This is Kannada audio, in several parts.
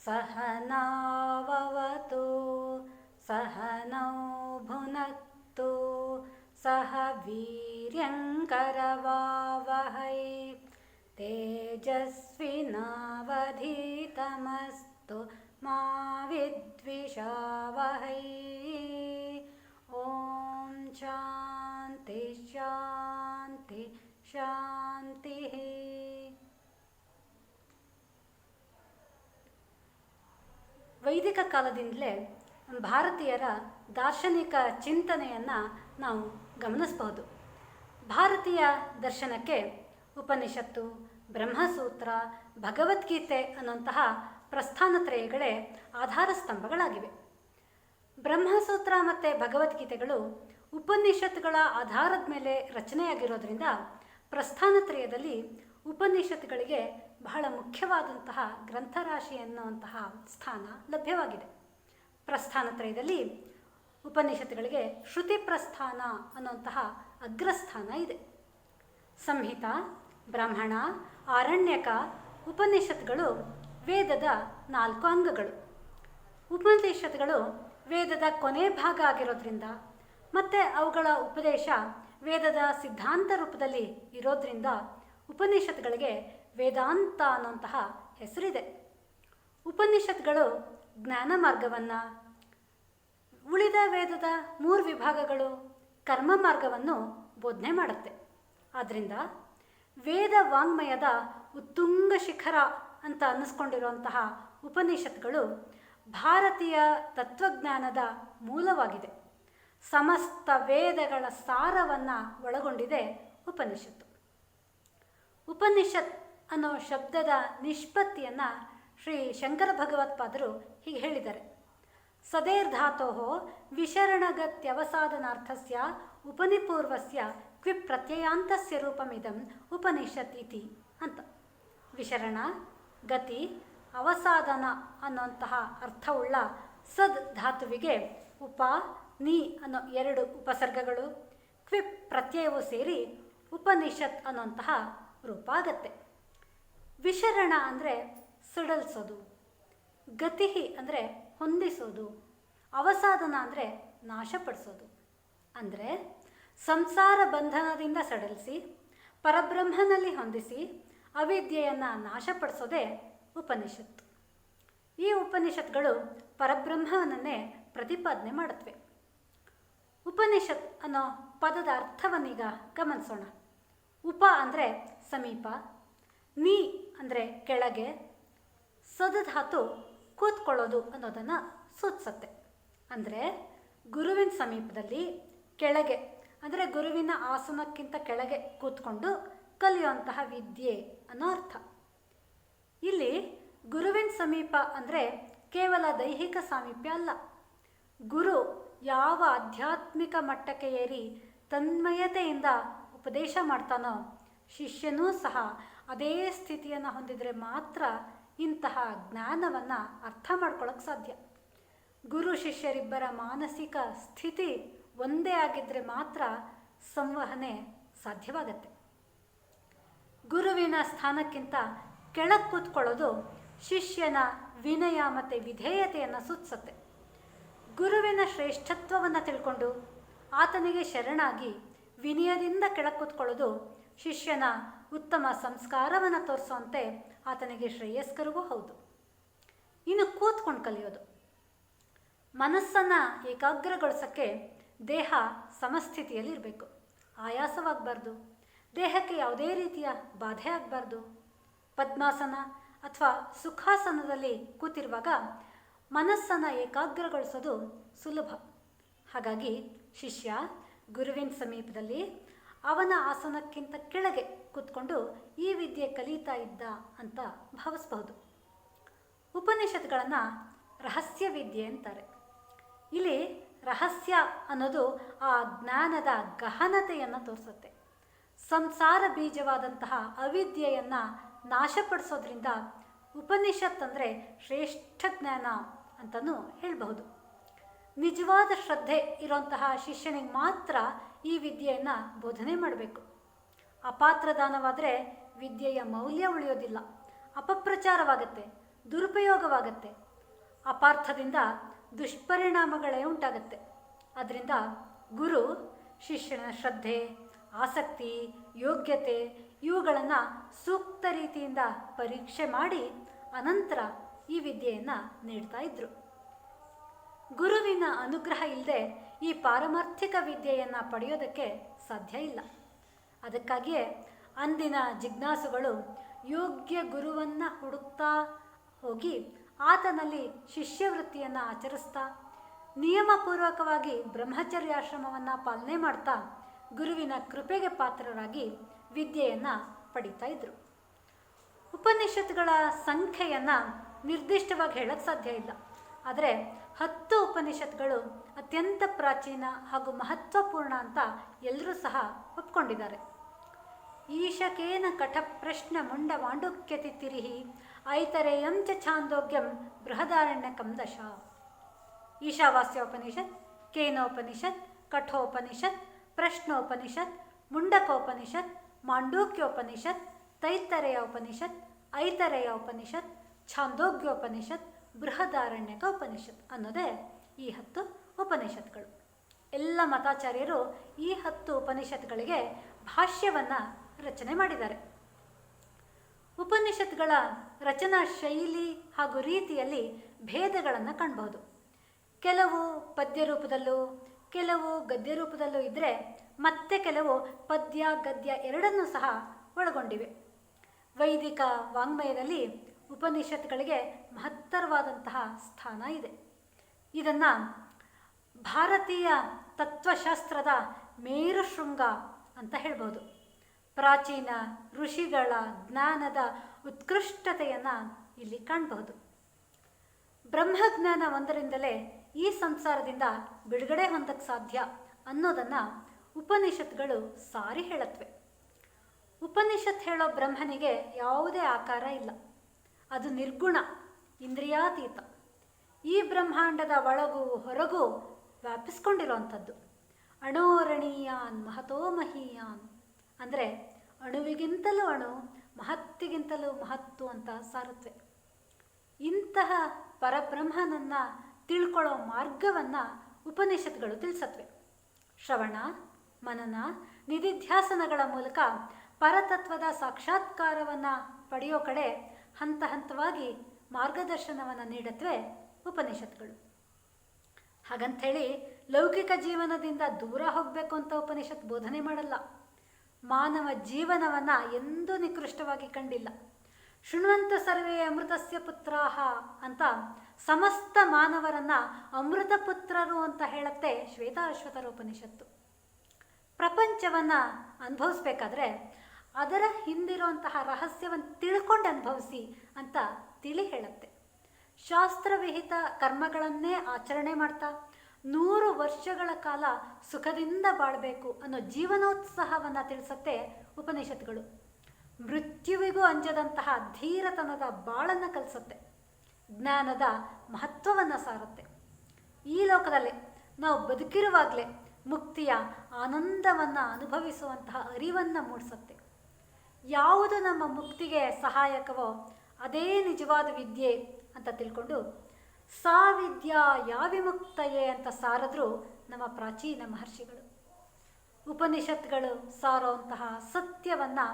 सहनाववतु सहनौ भुनक्तु सह वीर्यङ्करवावहै तेजस्विनावधीतमस्तु मा विद्विषावहै। ॐ शान्ति शान्ति शान्तिः। ವೈದಿಕ ಕಾಲದಿಂದಲೇ ಭಾರತೀಯರ ದಾರ್ಶನಿಕ ಚಿಂತನೆಯನ್ನು ನಾವು ಗಮನಿಸಬಹುದು. ಭಾರತೀಯ ದರ್ಶನಕ್ಕೆ ಉಪನಿಷತ್ತು, ಬ್ರಹ್ಮಸೂತ್ರ, ಭಗವದ್ಗೀತೆ ಅನ್ನುವಂತಹ ಪ್ರಸ್ಥಾನತ್ರಯಗಳೇ ಆಧಾರ ಸ್ತಂಭಗಳಾಗಿವೆ. ಬ್ರಹ್ಮಸೂತ್ರ ಮತ್ತು ಭಗವದ್ಗೀತೆಗಳು ಉಪನಿಷತ್ತುಗಳ ಆಧಾರದ ಮೇಲೆ ರಚನೆಯಾಗಿರೋದ್ರಿಂದ ಪ್ರಸ್ಥಾನತ್ರಯದಲ್ಲಿ ಉಪನಿಷತ್ತುಗಳಿಗೆ ಬಹಳ ಮುಖ್ಯವಾದಂತಹ ಗ್ರಂಥರಾಶಿ ಅನ್ನುವಂತಹ ಸ್ಥಾನ ಲಭ್ಯವಾಗಿದೆ. ಪ್ರಸ್ಥಾನತ್ರಯದಲ್ಲಿ ಉಪನಿಷತ್ತುಗಳಿಗೆ ಶ್ರುತಿ ಪ್ರಸ್ಥಾನ ಅನ್ನುವಂತಹ ಅಗ್ರಸ್ಥಾನ ಇದೆ. ಸಂಹಿತ, ಬ್ರಾಹ್ಮಣ, ಆರಣ್ಯಕ, ಉಪನಿಷತ್ತುಗಳು ವೇದದ 4 ಅಂಗಗಳು. ಉಪನಿಷತ್ತುಗಳು ವೇದದ ಕೊನೆ ಭಾಗ ಆಗಿರೋದ್ರಿಂದ ಮತ್ತು ಅವುಗಳ ಉಪದೇಶ ವೇದದ ಸಿದ್ಧಾಂತ ರೂಪದಲ್ಲಿ ಇರೋದ್ರಿಂದ ಉಪನಿಷತ್ತುಗಳಿಗೆ ವೇದಾಂತ ಅನ್ನುವಂತಹ ಹೆಸರಿದೆ. ಉಪನಿಷತ್ತುಗಳು ಜ್ಞಾನ ಮಾರ್ಗವನ್ನು, ಉಳಿದ ವೇದದ 3 ವಿಭಾಗಗಳು ಕರ್ಮ ಮಾರ್ಗವನ್ನು ಬೋಧನೆ ಮಾಡುತ್ತೆ. ಆದ್ದರಿಂದ ವೇದ ವಾಂಗ್ಮಯದ ಉತ್ತುಂಗ ಶಿಖರ ಅಂತ ಅನ್ನಿಸ್ಕೊಂಡಿರುವಂತಹ ಉಪನಿಷತ್ತುಗಳು ಭಾರತೀಯ ತತ್ವಜ್ಞಾನದ ಮೂಲವಾಗಿದೆ. ಸಮಸ್ತ ವೇದಗಳ ಸಾರವನ್ನು ಒಳಗೊಂಡಿದೆ ಉಪನಿಷತ್ತು. ಉಪನಿಷತ್ ಅನ್ನೋ ಶಬ್ದದ ನಿಷ್ಪತ್ತಿಯನ್ನು ಶ್ರೀ ಶಂಕರ ಭಗವತ್ಪಾದರು ಹೀಗೆ ಹೇಳಿದ್ದಾರೆ: ಸದೇರ್ಧಾತೋ ವಿಶರಣಗತ್ಯವಸಾದನಾರ್ಥಸ್ಯ ಉಪನಿಪೂರ್ವಸ್ಯ ಕ್ವಿಪ್ ಪ್ರತ್ಯಯಾಂತಸ್ಯ ರೂಪಮಿದಂ ಉಪನಿಷತ್ ಇತಿ ಅಂತ. ವಿಶರಣ, ಗತಿ, ಅವಸಾದನ ಅನ್ನುವಂತಹ ಅರ್ಥವುಳ್ಳ ಸದ್ ಧಾತುವಿಗೆ ಉಪ, ನಿ ಅನ್ನೋ 2 ಉಪಸರ್ಗಗಳು, ಕ್ವಿಪ್ ಪ್ರತ್ಯಯವು ಸೇರಿ ಉಪನಿಷತ್ ಅನ್ನುವಂತಹ ರೂಪ ಆಗತ್ತೆ. ವಿಶರಣ ಅಂದರೆ ಸಡಲ್ಸೋದು, ಗತಿ ಅಂದರೆ ಹೊಂದಿಸೋದು, ಅವಸಾದನ ಅಂದರೆ ನಾಶಪಡಿಸೋದು. ಅಂದರೆ ಸಂಸಾರ ಬಂಧನದಿಂದ ಸಡಲಿಸಿ ಪರಬ್ರಹ್ಮನಲ್ಲಿ ಹೊಂದಿಸಿ ಅವಿದ್ಯೆಯನ್ನು ನಾಶಪಡಿಸೋದೇ ಉಪನಿಷತ್ತು. ಈ ಉಪನಿಷತ್ಗಳು ಪರಬ್ರಹ್ಮವನ್ನೇ ಪ್ರತಿಪಾದನೆ ಮಾಡುತ್ತವೆ. ಉಪನಿಷತ್ ಅನ್ನೋ ಪದದ ಅರ್ಥವನ್ನೀಗ ಗಮನಿಸೋಣ. ಉಪ ಅಂದರೆ ಸಮೀಪ, ನಿ ಅಂದರೆ ಕೆಳಗೆ, ಸದಧಾತು ಕೂತ್ಕೊಳ್ಳೋದು ಅನ್ನೋದನ್ನು ಸೂಚಿಸುತ್ತೆ. ಅಂದರೆ ಗುರುವಿನ ಸಮೀಪದಲ್ಲಿ ಕೆಳಗೆ, ಅಂದರೆ ಗುರುವಿನ ಆಸನಕ್ಕಿಂತ ಕೆಳಗೆ ಕೂತ್ಕೊಂಡು ಕಲಿಯುವಂತಹ ವಿದ್ಯೆ ಅನ್ನೋ ಅರ್ಥ. ಇಲ್ಲಿ ಗುರುವಿನ ಸಮೀಪ ಅಂದರೆ ಕೇವಲ ದೈಹಿಕ ಸಾಮೀಪ್ಯ ಅಲ್ಲ. ಗುರು ಯಾವ ಆಧ್ಯಾತ್ಮಿಕ ಮಟ್ಟಕ್ಕೆ ಏರಿ ತನ್ಮಯತೆಯಿಂದ ಉಪದೇಶ ಮಾಡ್ತಾನೋ ಶಿಷ್ಯನೂ ಸಹ ಅದೇ ಸ್ಥಿತಿಯನ್ನು ಹೊಂದಿದರೆ ಮಾತ್ರ ಇಂತಹ ಜ್ಞಾನವನ್ನು ಅರ್ಥ ಮಾಡ್ಕೊಳ್ಳೋಕ್ಕೆ ಸಾಧ್ಯ. ಗುರು ಶಿಷ್ಯರಿಬ್ಬರ ಮಾನಸಿಕ ಸ್ಥಿತಿ ಒಂದೇ ಆಗಿದ್ದರೆ ಮಾತ್ರ ಸಂವಹನೆ ಸಾಧ್ಯವಾಗತ್ತೆ. ಗುರುವಿನ ಸ್ಥಾನಕ್ಕಿಂತ ಕೆಳಗೆ ಕೂತ್ಕೊಳ್ಳೋದು ಶಿಷ್ಯನ ವಿನಯ ಮತ್ತು ವಿಧೇಯತೆಯನ್ನು ಸೂಚಿಸುತ್ತೆ. ಗುರುವಿನ ಶ್ರೇಷ್ಠತ್ವವನ್ನು ತಿಳ್ಕೊಂಡು ಆತನಿಗೆ ಶರಣಾಗಿ ವಿನಯದಿಂದ ಕೆಳಗೆ ಕೂತ್ಕೊಳ್ಳೋದು ಶಿಷ್ಯನ ಉತ್ತಮ ಸಂಸ್ಕಾರವನ್ನು ತೋರಿಸುವಂತೆ ಆತನಿಗೆ ಶ್ರೇಯಸ್ಕರವೂ ಹೌದು. ಇನ್ನು ಕೂತ್ಕೊಂಡು ಕಲಿಯೋದು, ಮನಸ್ಸನ್ನು ಏಕಾಗ್ರಗೊಳಿಸೋಕ್ಕೆ ದೇಹ ಸಮಸ್ಥಿತಿಯಲ್ಲಿರಬೇಕು. ಆಯಾಸವಾಗಬಾರ್ದು, ದೇಹಕ್ಕೆ ಯಾವುದೇ ರೀತಿಯ ಬಾಧೆ ಆಗಬಾರ್ದು. ಪದ್ಮಾಸನ ಅಥವಾ ಸುಖಾಸನದಲ್ಲಿ ಕೂತಿರುವಾಗ ಮನಸ್ಸನ್ನು ಏಕಾಗ್ರಗೊಳಿಸೋದು ಸುಲಭ. ಹಾಗಾಗಿ ಶಿಷ್ಯ ಗುರುವಿನ ಸಮೀಪದಲ್ಲಿ ಅವನ ಆಸನಕ್ಕಿಂತ ಕೆಳಗೆ ಕೂತ್ಕೊಂಡು ಈ ವಿದ್ಯೆ ಕಲಿತಾ ಇದ್ದ ಅಂತ ಭಾವಿಸಬಹುದು. ಉಪನಿಷತ್ಗಳನ್ನು ರಹಸ್ಯ ವಿದ್ಯೆ ಅಂತಾರೆ. ಇಲ್ಲಿ ರಹಸ್ಯ ಅನ್ನೋದು ಆ ಜ್ಞಾನದ ಗಹನತೆಯನ್ನು ತೋರಿಸುತ್ತೆ. ಸಂಸಾರ ಬೀಜವಾದಂತಹ ಅವಿದ್ಯೆಯನ್ನು ನಾಶಪಡಿಸೋದ್ರಿಂದ ಉಪನಿಷತ್ ಅಂದರೆ ಶ್ರೇಷ್ಠ ಜ್ಞಾನ ಅಂತಲೂ ಹೇಳಬಹುದು. ನಿಜವಾದ ಶ್ರದ್ಧೆ ಇರುವಂತಹ ಶಿಷ್ಯನಿಗೆ ಮಾತ್ರ ಈ ವಿದ್ಯೆಯನ್ನು ಬೋಧನೆ ಮಾಡಬೇಕು. ಅಪಾತ್ರದಾನವಾದರೆ ವಿದ್ಯೆಯ ಮೌಲ್ಯ ಉಳಿಯೋದಿಲ್ಲ, ಅಪಪ್ರಚಾರವಾಗುತ್ತೆ, ದುರುಪಯೋಗವಾಗತ್ತೆ. ಅಪಾರ್ಥದಿಂದ ದುಷ್ಪರಿಣಾಮಗಳೇ ಉಂಟಾಗತ್ತೆ. ಅದರಿಂದ ಗುರು ಶಿಷ್ಯನ ಶ್ರದ್ಧೆ, ಆಸಕ್ತಿ, ಯೋಗ್ಯತೆ ಇವುಗಳನ್ನು ಸೂಕ್ತ ರೀತಿಯಿಂದ ಪರೀಕ್ಷೆ ಮಾಡಿ ಅನಂತರ ಈ ವಿದ್ಯೆಯನ್ನು ನೀಡ್ತಾ ಇದ್ರು. ಗುರುವಿನ ಅನುಗ್ರಹ ಇಲ್ಲದೆ ಈ ಪಾರಮಾರ್ಥಿಕ ವಿದ್ಯೆಯನ್ನು ಪಡೆಯೋದಕ್ಕೆ ಸಾಧ್ಯ ಇಲ್ಲ. ಅದಕ್ಕಾಗಿಯೇ ಅಂದಿನ ಜಿಜ್ಞಾಸುಗಳು ಯೋಗ್ಯ ಗುರುವನ್ನು ಹುಡುಕ್ತಾ ಹೋಗಿ ಆತನಲ್ಲಿ ಶಿಷ್ಯವೃತ್ತಿಯನ್ನು ಆಚರಿಸ್ತಾ ನಿಯಮಪೂರ್ವಕವಾಗಿ ಬ್ರಹ್ಮಚರ್ಯಾಶ್ರಮವನ್ನು ಪಾಲನೆ ಮಾಡ್ತಾ ಗುರುವಿನ ಕೃಪೆಗೆ ಪಾತ್ರರಾಗಿ ವಿದ್ಯೆಯನ್ನು ಪಡೀತಾ ಇದ್ರು. ಉಪನಿಷತ್ತುಗಳ ಸಂಖ್ಯೆಯನ್ನು ನಿರ್ದಿಷ್ಟವಾಗಿ ಹೇಳಕ್ಕೆ ಸಾಧ್ಯ ಇಲ್ಲ. ಆದರೆ 10 ಉಪನಿಷತ್ತುಗಳು ಅತ್ಯಂತ ಪ್ರಾಚೀನ ಹಾಗೂ ಮಹತ್ವಪೂರ್ಣ ಅಂತ ಎಲ್ಲರೂ ಸಹ ಒಪ್ಕೊಂಡಿದ್ದಾರೆ. ಈಶಕೇನ ಕಠ ಪ್ರಶ್ನ ಮುಂಡ ಮಾಂಡುಕ್ಯತಿರಿಹಿ ಐತರೇಯಂ ಚ ಛಾಂದೋಗ್ಯಂ ಬೃಹದಾರಣ್ಯಕಂ ದಶ. ಈಶಾವಾಸ್ಯೋಪನಿಷತ್, ಕೇನೋಪನಿಷತ್, ಕಠೋಪನಿಷತ್, ಪ್ರಶ್ನೋಪನಿಷತ್, ಮುಂಡಕೋಪನಿಷತ್, ಮಾಂಡೂಕ್ಯೋಪನಿಷತ್, ತೈತ್ತರೇಯ ಉಪನಿಷತ್, ಐತರೇಯ ಉಪನಿಷತ್, ಛಾಂದೋಗ್ಯೋಪನಿಷತ್, ಬೃಹದಾರಣ್ಯಕ ಉಪನಿಷತ್ ಅನ್ನೋದೇ ಈ 10 ಉಪನಿಷತ್ಗಳು. ಎಲ್ಲ ಮತಾಚಾರ್ಯರು ಈ 10 ಉಪನಿಷತ್ಗಳಿಗೆ ಭಾಷ್ಯವನ್ನು ರಚನೆ ಮಾಡಿದ್ದಾರೆ. ಉಪನಿಷತ್ಗಳ ರಚನಾ ಶೈಲಿ ಹಾಗೂ ರೀತಿಯಲ್ಲಿ ಭೇದಗಳನ್ನು ಕಾಣಬಹುದು. ಕೆಲವು ಪದ್ಯ ರೂಪದಲ್ಲೂ ಕೆಲವು ಗದ್ಯ ರೂಪದಲ್ಲೂ ಇದ್ದರೆ ಮತ್ತೆ ಕೆಲವು ಪದ್ಯ ಗದ್ಯ ಎರಡನ್ನೂ ಸಹ ಒಳಗೊಂಡಿವೆ. ವೈದಿಕ ವಾಂಗ್ಮಯದಲ್ಲಿ ಉಪನಿಷತ್ಗಳಿಗೆ ಮಹತ್ತರವಾದಂತಹ ಸ್ಥಾನ ಇದೆ. ಇದನ್ನು ಭಾರತೀಯ ತತ್ವಶಾಸ್ತ್ರದ ಮೇರು ಶೃಂಗ ಅಂತ ಹೇಳ್ಬೋದು. ಪ್ರಾಚೀನ ಋಷಿಗಳ ಜ್ಞಾನದ ಉತ್ಕೃಷ್ಟತೆಯನ್ನು ಇಲ್ಲಿ ಕಾಣಬಹುದು. ಬ್ರಹ್ಮಜ್ಞಾನ ಒಂದರಿಂದಲೇ ಈ ಸಂಸಾರದಿಂದ ಬಿಡುಗಡೆ ಹೊಂದಕ್ಕೆ ಸಾಧ್ಯ ಅನ್ನೋದನ್ನು ಉಪನಿಷತ್ಗಳು ಸಾರಿ ಹೇಳತ್ವೆ. ಉಪನಿಷತ್ ಹೇಳೋ ಬ್ರಹ್ಮನಿಗೆ ಯಾವುದೇ ಆಕಾರ ಇಲ್ಲ. ಅದು ನಿರ್ಗುಣ, ಇಂದ್ರಿಯಾತೀತ. ಈ ಬ್ರಹ್ಮಾಂಡದ ಒಳಗೂ ಹೊರಗೂ ವ್ಯಾಪಿಸ್ಕೊಂಡಿರೋವಂಥದ್ದು. ಅಣೋರಣೀಯಾನ್ ಮಹತೋ ಮಹೀಯಾನ್ ಅಂದರೆ ಅಣುವಿಗಿಂತಲೂ ಅಣು, ಮಹತ್ತಿಗಿಂತಲೂ ಮಹತ್ತು ಅಂತ ಸಾರುತ್ತವೆ. ಇಂತಹ ಪರಬ್ರಹ್ಮನನ್ನು ತಿಳ್ಕೊಳ್ಳೋ ಮಾರ್ಗವನ್ನು ಉಪನಿಷತ್ಗಳು ತಿಳಿಸತ್ವೆ. ಶ್ರವಣ, ಮನನ, ನಿಧಿಧ್ಯಾಸನಗಳ ಮೂಲಕ ಪರತತ್ವದ ಸಾಕ್ಷಾತ್ಕಾರವನ್ನು ಪಡೆಯೋ ಕಡೆ ಹಂತ ಹಂತವಾಗಿ ಮಾರ್ಗದರ್ಶನವನ್ನು ನೀಡತ್ವೆ ಉಪನಿಷತ್ಗಳು. ಹಾಗಂಥೇಳಿ ಲೌಕಿಕ ಜೀವನದಿಂದ ದೂರ ಹೋಗಬೇಕು ಅಂತ ಉಪನಿಷತ್ ಬೋಧನೆ ಮಾಡಲ್ಲ. ಮಾನವ ಜೀವನವನ್ನು ಎಂದೂ ನಿಕೃಷ್ಟವಾಗಿ ಕಂಡಿಲ್ಲ. ಶೃಣ್ವಂತ ಸರ್ವೇ ಅಮೃತಸ್ಯ ಪುತ್ರಾಹ ಅಂತ ಸಮಸ್ತ ಮಾನವರನ್ನು ಅಮೃತ ಪುತ್ರರು ಅಂತ ಹೇಳುತ್ತೆ ಶ್ವೇತಾಶ್ವತರ ಉಪನಿಷತ್ತು. ಪ್ರಪಂಚವನ್ನು ಅನುಭವಿಸ್ಬೇಕಾದ್ರೆ ಅದರ ಹಿಂದಿರುವಂತಹ ರಹಸ್ಯವನ್ನು ತಿಳ್ಕೊಂಡು ಅನುಭವಿಸಿ ಅಂತ ತಿಳಿ ಹೇಳುತ್ತೆ. ಶಾಸ್ತ್ರವಿಹಿತ ಕರ್ಮಗಳನ್ನೇ ಆಚರಣೆ ಮಾಡ್ತಾ 100 ವರ್ಷಗಳ ಕಾಲ ಸುಖದಿಂದ ಬಾಳಬೇಕು ಅನ್ನೋ ಜೀವನೋತ್ಸಾಹವನ್ನು ತಿಳಿಸುತ್ತೆ ಉಪನಿಷತ್ತುಗಳು. ಮೃತ್ಯುವಿಗೂ ಅಂಜದಂತಹ ಧೀರತನದ ಬಾಳನ್ನು ಕಲಿಸುತ್ತೆ. ಜ್ಞಾನದ ಮಹತ್ವವನ್ನು ಸಾರುತ್ತೆ. ಈ ಲೋಕದಲ್ಲೇ ನಾವು ಬದುಕಿರುವಾಗಲೇ ಮುಕ್ತಿಯ ಆನಂದವನ್ನು ಅನುಭವಿಸುವಂತಹ ಅರಿವನ್ನು ಮೂಡಿಸುತ್ತೆ. ಯಾವುದು ನಮ್ಮ ಮುಕ್ತಿಗೆ ಸಹಾಯಕವೋ ಅದೇ ನಿಜವಾದ ವಿದ್ಯೆ ಅಂತ ತಿಳ್ಕೊಂಡು ಸಾ ವಿದ್ಯಾ ಯಾವಿಮುಕ್ತಯೇ ಅಂತ ಸಾರಿದ್ರು ನಮ್ಮ ಪ್ರಾಚೀನ ಮಹರ್ಷಿಗಳು. ಉಪನಿಷತ್ಗಳು ಸಾರುವಂತಹ ಸತ್ಯವನ್ನು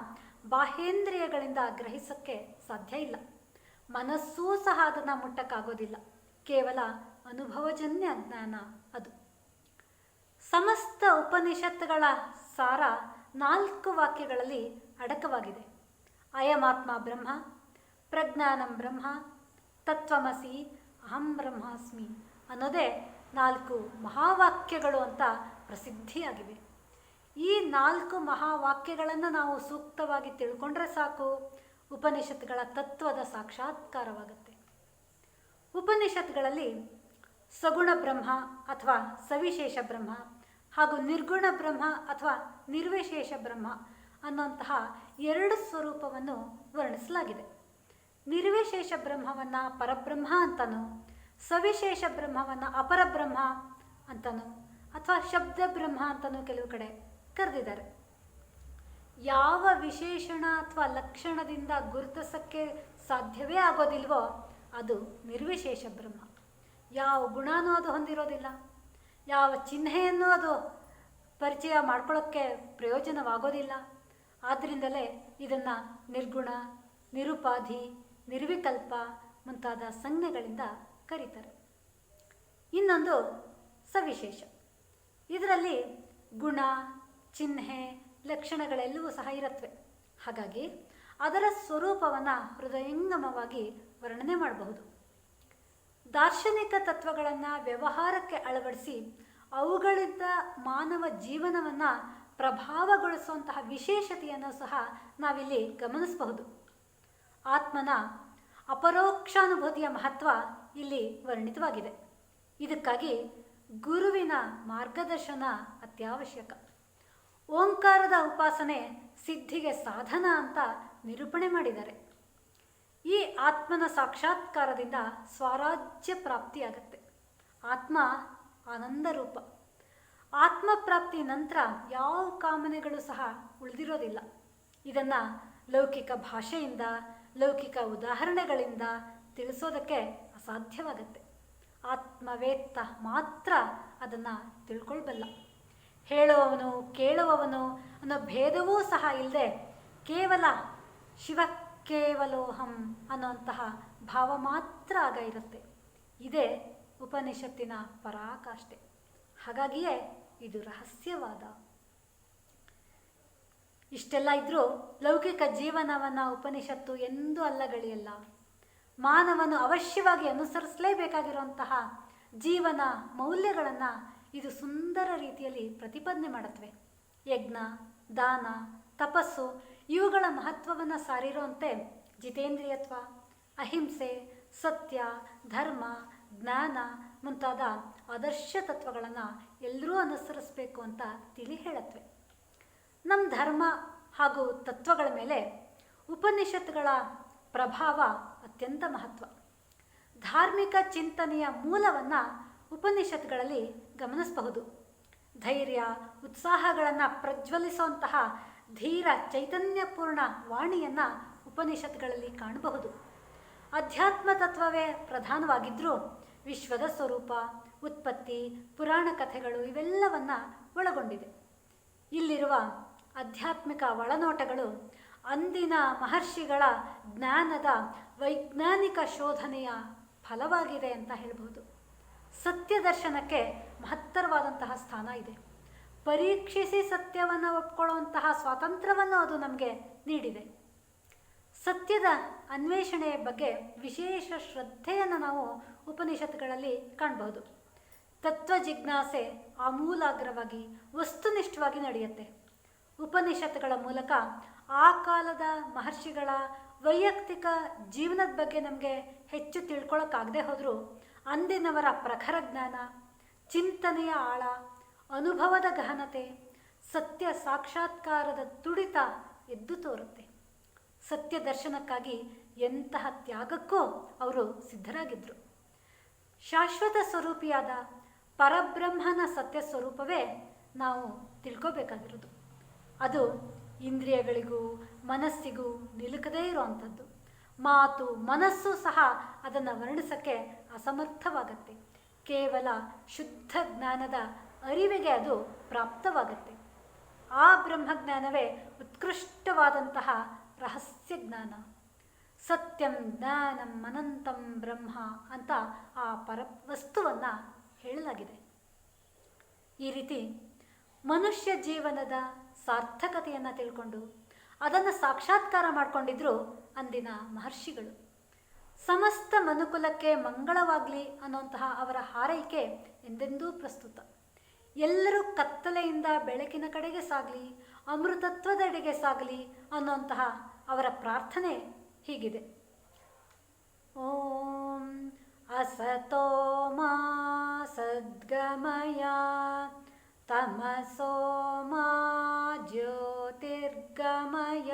ಬಾಹ್ಯೇಂದ್ರಿಯಗಳಿಂದ ಗ್ರಹಿಸೋಕ್ಕೆ ಸಾಧ್ಯ ಇಲ್ಲ. ಮನಸ್ಸೂ ಸಹ ಅದನ್ನು ಮುಟ್ಟಕ್ಕಾಗೋದಿಲ್ಲ. ಕೇವಲ ಅನುಭವಜನ್ಯ ಜ್ಞಾನ ಅದು. ಸಮಸ್ತ ಉಪನಿಷತ್ತುಗಳ ಸಾರ 4 ವಾಕ್ಯಗಳಲ್ಲಿ ಅಡಕವಾಗಿದೆ. ಅಯಮಾತ್ಮ ಬ್ರಹ್ಮ, ಪ್ರಜ್ಞಾನಂ ಬ್ರಹ್ಮ, ತತ್ವಮಸಿ, ಅಹಂ ಬ್ರಹ್ಮಾಸ್ಮಿ ಅನ್ನೋದೇ 4 ಮಹಾವಾಕ್ಯಗಳು ಅಂತ ಪ್ರಸಿದ್ಧಿಯಾಗಿವೆ. ಈ 4 ಮಹಾವಾಕ್ಯಗಳನ್ನು ನಾವು ಸೂಕ್ತವಾಗಿ ತಿಳ್ಕೊಂಡ್ರೆ ಸಾಕು, ಉಪನಿಷತ್ತುಗಳ ತತ್ವದ ಸಾಕ್ಷಾತ್ಕಾರವಾಗುತ್ತೆ. ಉಪನಿಷತ್ತುಗಳಲ್ಲಿ ಸಗುಣ ಬ್ರಹ್ಮ ಅಥವಾ ಸವಿಶೇಷ ಬ್ರಹ್ಮ ಹಾಗೂ ನಿರ್ಗುಣ ಬ್ರಹ್ಮ ಅಥವಾ ನಿರ್ವಿಶೇಷ ಬ್ರಹ್ಮ ಅನ್ನುವಂತಹ 2 ಸ್ವರೂಪವನ್ನು ವರ್ಣಿಸಲಾಗಿದೆ. ನಿರ್ವಿಶೇಷ ಬ್ರಹ್ಮವನ್ನು ಪರಬ್ರಹ್ಮ ಅಂತನೂ, ಸವಿಶೇಷ ಬ್ರಹ್ಮವನ್ನು ಅಪರಬ್ರಹ್ಮ ಅಂತನೂ ಅಥವಾ ಶಬ್ದ ಬ್ರಹ್ಮ ಅಂತನೂ ಕೆಲವು ಕಡೆ ಕರೆದಿದ್ದಾರೆ. ಯಾವ ವಿಶೇಷಣ ಅಥವಾ ಲಕ್ಷಣದಿಂದ ಗುರುತಿಸೋಕ್ಕೆ ಸಾಧ್ಯವೇ ಆಗೋದಿಲ್ವೋ ಅದು ನಿರ್ವಿಶೇಷ ಬ್ರಹ್ಮ. ಯಾವ ಗುಣನೂ ಅದು ಹೊಂದಿರೋದಿಲ್ಲ, ಯಾವ ಚಿಹ್ನೆಯನ್ನು ಅದು ಪರಿಚಯ ಮಾಡ್ಕೊಳ್ಳೋಕ್ಕೆ ಪ್ರಯೋಜನವಾಗೋದಿಲ್ಲ. ಆದ್ದರಿಂದಲೇ ಇದನ್ನು ನಿರ್ಗುಣ, ನಿರುಪಾಧಿ, ನಿರ್ವಿಕಲ್ಪ ಮುಂತಾದ ಸಂಜ್ಞೆಗಳಿಂದ ಕರೀತಾರೆ. ಇನ್ನೊಂದು ಸವಿಶೇಷ. ಇದರಲ್ಲಿ ಗುಣ, ಚಿಹ್ನೆ, ಲಕ್ಷಣಗಳೆಲ್ಲವೂ ಸಹ ಇರುತ್ತವೆ. ಹಾಗಾಗಿ ಅದರ ಸ್ವರೂಪವನ್ನು ಹೃದಯಂಗಮವಾಗಿ ವರ್ಣನೆ ಮಾಡಬಹುದು. ದಾರ್ಶನಿಕ ತತ್ವಗಳನ್ನು ವ್ಯವಹಾರಕ್ಕೆ ಅಳವಡಿಸಿ ಅವುಗಳಿಂದ ಮಾನವ ಜೀವನವನ್ನು ಪ್ರಭಾವಗೊಳಿಸುವಂತಹ ವಿಶೇಷತೆಯನ್ನು ಸಹ ನಾವಿಲ್ಲಿ ಗಮನಿಸಬಹುದು. ಆತ್ಮನ ಅಪರೋಕ್ಷಾನುಭೂತಿಯ ಮಹತ್ವ ಇಲ್ಲಿ ವರ್ಣಿತವಾಗಿದೆ. ಇದಕ್ಕಾಗಿ ಗುರುವಿನ ಮಾರ್ಗದರ್ಶನ ಅತ್ಯವಶ್ಯಕ. ಓಂಕಾರದ ಉಪಾಸನೆ ಸಿದ್ಧಿಗೆ ಸಾಧನ ಅಂತ ನಿರೂಪಣೆ ಮಾಡಿದ್ದಾರೆ. ಈ ಆತ್ಮನ ಸಾಕ್ಷಾತ್ಕಾರದಿಂದ ಸ್ವರಾಜ್ಯ ಪ್ರಾಪ್ತಿಯಾಗತ್ತೆ. ಆತ್ಮ ಆನಂದ ರೂಪ. ಆತ್ಮಪ್ರಾಪ್ತಿ ನಂತರ ಯಾವ ಕಾಮನೆಗಳು ಸಹ ಉಳಿದಿರೋದಿಲ್ಲ. ಇದನ್ನು ಲೌಕಿಕ ಭಾಷೆಯಿಂದ, ಲೌಕಿಕ ಉದಾಹರಣೆಗಳಿಂದ ತಿಳಿಸೋದಕ್ಕೆ ಅಸಾಧ್ಯವಾಗತ್ತೆ. ಆತ್ಮವೇತ್ತ ಮಾತ್ರ ಅದನ್ನು ತಿಳ್ಕೊಳ್ಬಲ್ಲ. ಹೇಳುವವನು ಕೇಳುವವನು ಅನ್ನೋ ಭೇದವೂ ಸಹ ಇಲ್ಲದೆ ಕೇವಲ ಶಿವ ಕೇವಲೋಹಂ ಅನ್ನುವಂತಹ ಭಾವ ಮಾತ್ರ ಆಗ ಇರುತ್ತೆ. ಇದೇ ಉಪನಿಷತ್ತಿನ ಪರಾಕಾಷ್ಠೆ. ಹಾಗಾಗಿಯೇ ಇದು ರಹಸ್ಯವಾದ. ಇಷ್ಟೆಲ್ಲ ಇದ್ರೂ ಲೌಕಿಕ ಜೀವನವನ್ನು ಉಪನಿಷತ್ತು ಎಂದೂ ಅಲ್ಲಗಳೆಯಲ್ಲ. ಮಾನವನು ಅವಶ್ಯವಾಗಿ ಅನುಸರಿಸಲೇಬೇಕಾಗಿರುವಂತಹ ಜೀವನ ಮೌಲ್ಯಗಳನ್ನು ಇದು ಸುಂದರ ರೀತಿಯಲ್ಲಿ ಪ್ರತಿಪಾದನೆ ಮಾಡುತ್ತವೆ. ಯಜ್ಞ, ದಾನ, ತಪಸ್ಸು ಇವುಗಳ ಮಹತ್ವವನ್ನು ಸಾರಿರುವಂತೆ ಜಿತೇಂದ್ರಿಯತ್ವ, ಅಹಿಂಸೆ, ಸತ್ಯ, ಧರ್ಮ, ಜ್ಞಾನ ಮುಂತಾದ ಆದರ್ಶ ತತ್ವಗಳನ್ನು ಎಲ್ಲರೂ ಅನುಸರಿಸಬೇಕು ಅಂತ ತಿಳಿ ಹೇಳತ್ವೆ. ನಮ್ಮ ಧರ್ಮ ಹಾಗೂ ತತ್ವಗಳ ಮೇಲೆ ಉಪನಿಷತ್ತುಗಳ ಪ್ರಭಾವ ಅತ್ಯಂತ ಮಹತ್ವ. ಧಾರ್ಮಿಕ ಚಿಂತನೆಯ ಮೂಲವನ್ನು ಉಪನಿಷತ್ತುಗಳಲ್ಲಿ ಗಮನಿಸಬಹುದು. ಧೈರ್ಯ, ಉತ್ಸಾಹಗಳನ್ನು ಪ್ರಜ್ವಲಿಸುವಂತಹ ಧೀರ ಚೈತನ್ಯಪೂರ್ಣ ವಾಣಿಯನ್ನು ಉಪನಿಷತ್ತುಗಳಲ್ಲಿ ಕಾಣಬಹುದು. ಅಧ್ಯಾತ್ಮ ತತ್ವವೇ ಪ್ರಧಾನವಾಗಿದ್ದರೂ ವಿಶ್ವದ ಸ್ವರೂಪ, ಉತ್ಪತ್ತಿ, ಪುರಾಣ ಕಥೆಗಳು ಇವೆಲ್ಲವನ್ನು ಒಳಗೊಂಡಿದೆ. ಇಲ್ಲಿರುವ ಆಧ್ಯಾತ್ಮಿಕ ಒಳನೋಟಗಳು ಅಂದಿನ ಮಹರ್ಷಿಗಳ ಜ್ಞಾನದ ವೈಜ್ಞಾನಿಕ ಶೋಧನೆಯ ಫಲವಾಗಿದೆ ಅಂತ ಹೇಳ್ಬೋದು. ಸತ್ಯ ದರ್ಶನಕ್ಕೆ ಮಹತ್ತರವಾದಂತಹ ಸ್ಥಾನ ಇದೆ. ಪರೀಕ್ಷಿಸಿ ಸತ್ಯವನ್ನು ಒಪ್ಕೊಳ್ಳುವಂತಹ ಸ್ವಾತಂತ್ರ್ಯವನ್ನು ಅದು ನಮಗೆ ನೀಡಿದೆ. ಸತ್ಯದ ಅನ್ವೇಷಣೆಯ ಬಗ್ಗೆ ವಿಶೇಷ ಶ್ರದ್ಧೆಯನ್ನು ನಾವು ಉಪನಿಷತ್ತುಗಳಲ್ಲಿ ಕಾಣಬಹುದು. ತತ್ವ ಜಿಜ್ಞಾಸೆ ಆಮೂಲಾಗ್ರವಾಗಿ ವಸ್ತುನಿಷ್ಠವಾಗಿ ನಡೆಯುತ್ತೆ. ಉಪನಿಷತ್ತುಗಳ ಮೂಲಕ ಆ ಕಾಲದ ಮಹರ್ಷಿಗಳ ವೈಯಕ್ತಿಕ ಜೀವನದ ಬಗ್ಗೆ ನಮಗೆ ಹೆಚ್ಚು ತಿಳ್ಕೊಳ್ಳೋಕ್ಕಾಗದೆ ಹೋದರೂ ಅಂದಿನವರ ಪ್ರಖರ ಜ್ಞಾನ, ಚಿಂತನೆಯ ಆಳ, ಅನುಭವದ ಗಹನತೆ, ಸತ್ಯ ಸಾಕ್ಷಾತ್ಕಾರದ ತುಡಿತ ಎದ್ದು ತೋರುತ್ತೆ. ಸತ್ಯ ದರ್ಶನಕ್ಕಾಗಿ ಎಂತಹ ತ್ಯಾಗಕ್ಕೂ ಅವರು ಸಿದ್ಧರಾಗಿದ್ದರು. ಶಾಶ್ವತ ಸ್ವರೂಪಿಯಾದ ಪರಬ್ರಹ್ಮನ ಸತ್ಯ ಸ್ವರೂಪವೇ ನಾವು ತಿಳ್ಕೋಬೇಕಾಗಿರೋದು. ಅದು ಇಂದ್ರಿಯಗಳಿಗೂ ಮನಸ್ಸಿಗೂ ನಿಲುಕದೇ ಇರುವಂಥದ್ದು. ಮಾತು, ಮನಸ್ಸು ಸಹ ಅದನ್ನು ವರ್ಣಿಸೋಕ್ಕೆ ಅಸಮರ್ಥವಾಗತ್ತೆ. ಕೇವಲ ಶುದ್ಧ ಜ್ಞಾನದ ಅರಿವಿಗೆ ಅದು ಪ್ರಾಪ್ತವಾಗತ್ತೆ. ಆ ಬ್ರಹ್ಮಜ್ಞಾನವೇ ಉತ್ಕೃಷ್ಟವಾದಂತಹ ರಹಸ್ಯ ಜ್ಞಾನ. ಸತ್ಯಂ ಜ್ಞಾನಂ ಅನಂತಂ ಬ್ರಹ್ಮ ಅಂತ ಆ ಪರವಸ್ತುವನ್ನು ಹೇಳಲಾಗಿದೆ. ಈ ರೀತಿ ಮನುಷ್ಯ ಜೀವನದ ಸಾರ್ಥಕತೆಯನ್ನು ತಿಳ್ಕೊಂಡು ಅದನ್ನು ಸಾಕ್ಷಾತ್ಕಾರ ಮಾಡಿಕೊಂಡಿದ್ರು ಅಂದಿನ ಮಹರ್ಷಿಗಳು. ಸಮಸ್ತ ಮನುಕುಲಕ್ಕೆ ಮಂಗಳವಾಗಲಿ ಅನ್ನುವಂತಹ ಅವರ ಹಾರೈಕೆ ಎಂದೆಂದೂ ಪ್ರಸ್ತುತ. ಎಲ್ಲರೂ ಕತ್ತಲೆಯಿಂದ ಬೆಳಕಿನ ಕಡೆಗೆ ಸಾಗಲಿ, ಅಮೃತತ್ವದೆಡೆಗೆ ಸಾಗಲಿ ಅನ್ನುವಂತಹ ಅವರ ಪ್ರಾರ್ಥನೆ ಹೀಗಿದೆ. ಓಂ ಅಸತೋ ಮಾ ಸದ್ಗಮಯ ತಮಸೋ ಮಾ ಜ್ಯೋತಿರ್ಗಮಯ